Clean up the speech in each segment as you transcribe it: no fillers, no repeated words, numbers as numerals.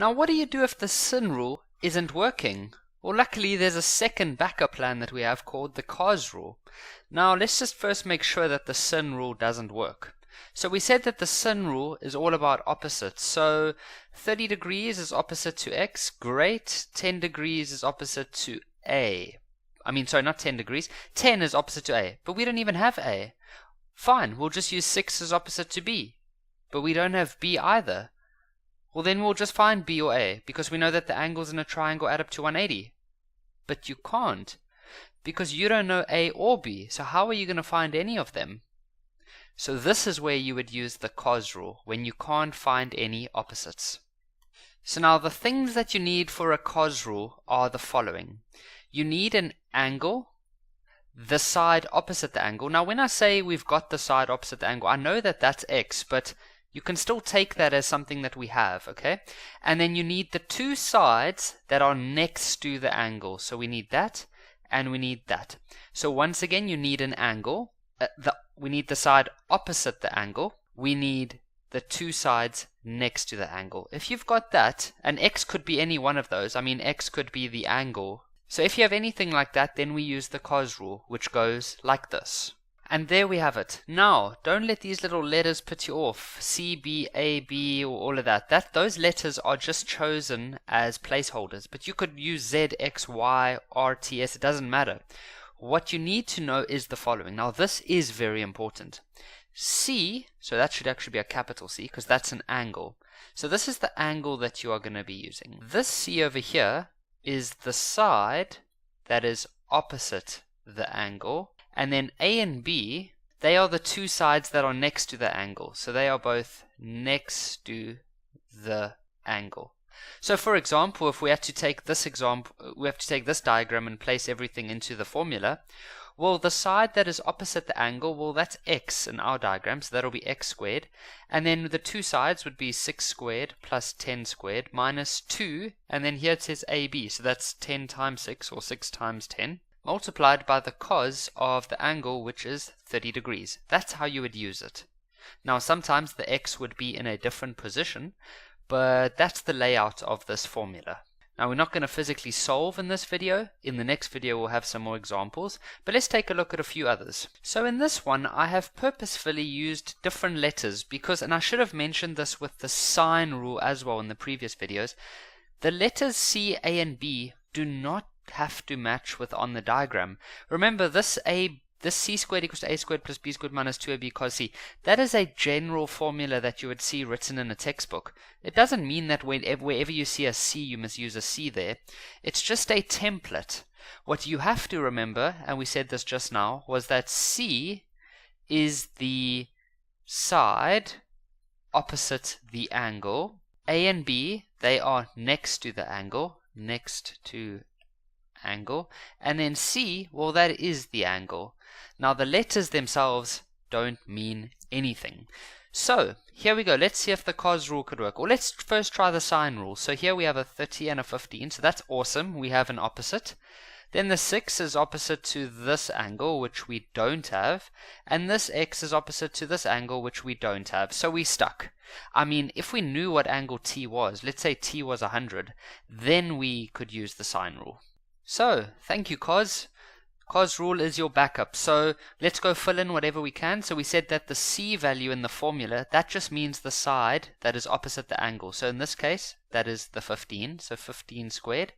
Now what do you do if the sin rule isn't working? Well, luckily there's a second backup plan that we have called the cos rule. Now let's just first make sure that the sin rule doesn't work. So we said that the sin rule is all about opposites. So 30 degrees is opposite to x, great. 10 degrees is opposite to a. Sorry, not 10 degrees. 10 is opposite to a, but we don't even have a. Fine, we'll just use 6 as opposite to b, but we don't have b either. Well, then we'll just find b or a, because we know that the angles in a triangle add up to 180. But you can't, because you don't know a or b, so how are you going to find any of them? So this is where you would use the cos rule, when you can't find any opposites. So now the things that you need for a cos rule are the following. You need an angle, the side opposite the angle. Now when I say we've got the side opposite the angle, I know that that's x, but you can still take that as something that we have, okay? And then you need the two sides that are next to the angle. So we need that, and we need that. So once again, you need an angle. We need the side opposite the angle. We need the two sides next to the angle. If you've got that, and x could be any one of those. X could be the angle. So if you have anything like that, then we use the cos rule, which goes like this. And there we have it. Now, don't let these little letters put you off. C, B, A, B, or all of that. Those letters are just chosen as placeholders. But you could use Z, X, Y, R, T, S. It doesn't matter. What you need to know is the following. Now, this is very important. C, so that should actually be a capital C, because that's an angle. So this is the angle that you are going to be using. This C over here is the side that is opposite the angle. And then A and B, they are the two sides that are next to the angle. So they are both next to the angle. So for example, if we had to take this diagram and place everything into the formula, well, the side that is opposite the angle, well, that's x in our diagram, so that'll be x squared. And then the two sides would be 6 squared plus 10 squared minus 2, and then here it says AB, so that's 10 times 6, or 6 times 10. Multiplied by the cos of the angle, which is 30 degrees. That's how you would use it. Now sometimes the x would be in a different position, but that's the layout of this formula. Now we're not going to physically solve in this video. In the next video we'll have some more examples, but let's take a look at a few others. So in this one I have purposefully used different letters because, and I should have mentioned this with the sine rule as well in the previous videos, the letters C, A and B do not have to match with on the diagram. Remember, this c squared equals to a squared plus b squared minus 2ab cos c. That is a general formula that you would see written in a textbook. It doesn't mean that wherever you see a c, you must use a c there. It's just a template. What you have to remember, and we said this just now, was that c is the side opposite the angle. A and b, they are next to the angle. And then C, well, that is the angle. Now the letters themselves don't mean anything. So here we go. Let's see if the cos rule could work. Or let's first try the sine rule. So here we have a 30 and a 15, so that's awesome. We have an opposite. Then the 6 is opposite to this angle, which we don't have. And this x is opposite to this angle, which we don't have. So we're stuck. If we knew what angle t was, let's say t was 100, then we could use the sine rule. So, thank you, cos. Cos rule is your backup. So, let's go fill in whatever we can. So, we said that the c value in the formula, that just means the side that is opposite the angle. So, in this case, that is the 15. So, 15 squared.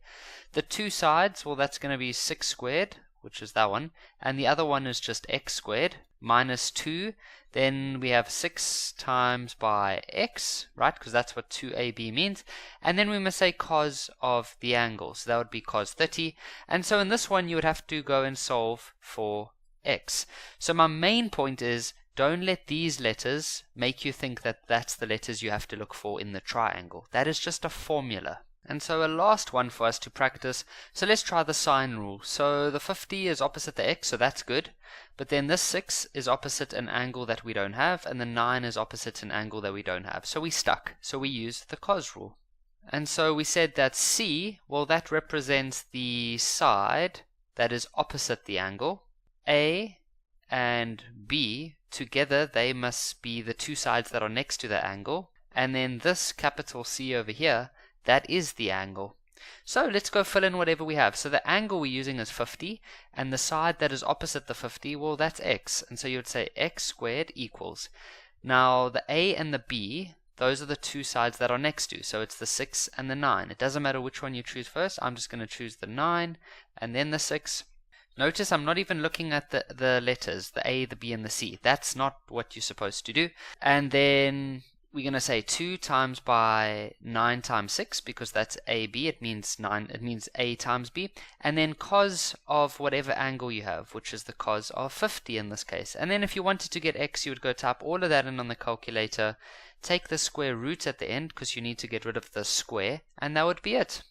The two sides, well, that's going to be 6 squared, which is that one. And the other one is just x squared minus 2. Then we have 6 times by x, right? Because that's what 2ab means. And then we must say cos of the angle. So that would be cos 30. And so in this one, you would have to go and solve for x. So my main point is, don't let these letters make you think that that's the letters you have to look for in the triangle. That is just a formula. And so a last one for us to practice. So let's try the sine rule. So the 50 is opposite the x, so that's good. But then this 6 is opposite an angle that we don't have, and the 9 is opposite an angle that we don't have. So we're stuck. So we use the cos rule. And so we said that C, well, that represents the side that is opposite the angle. A and B, together they must be the two sides that are next to the angle. And then this capital C over here, that is the angle. So let's go fill in whatever we have. So the angle we're using is 50, and the side that is opposite the 50, well, that's x. And so you would say x squared equals. Now the a and the b, those are the two sides that are next to. So it's the 6 and the 9. It doesn't matter which one you choose first. I'm just going to choose the 9 and then the 6. Notice I'm not even looking at the letters, the a, the b, and the c. That's not what you're supposed to do. And then we're going to say 2 times by 9 times 6, because that's AB. It means 9. It means A times B. And then cos of whatever angle you have, which is the cos of 50 in this case. And then if you wanted to get x, you would go type all of that in on the calculator, take the square root at the end, because you need to get rid of the square, and that would be it.